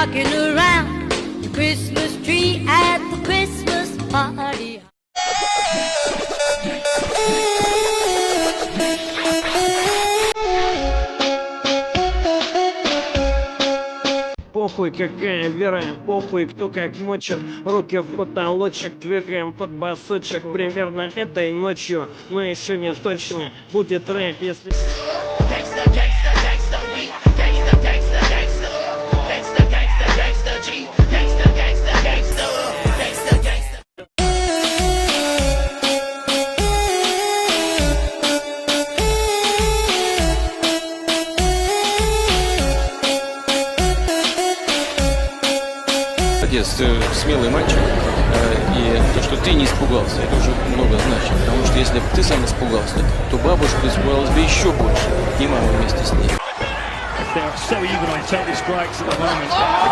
rocking around the Christmas tree at the Christmas party. Похуй, какая вера, похуй, кто как мочит. Руки в потолочек, двигаем под басочек. Примерно этой ночью, но еще не точно. Будет рэп, если... Ты смелый мальчик, и то, что ты не испугался, это уже много значит, потому что если бы ты сам испугался, то бабушка испугалась бы еще больше, и мама вместе с ней. They're so even on Celtic strikes at the moment.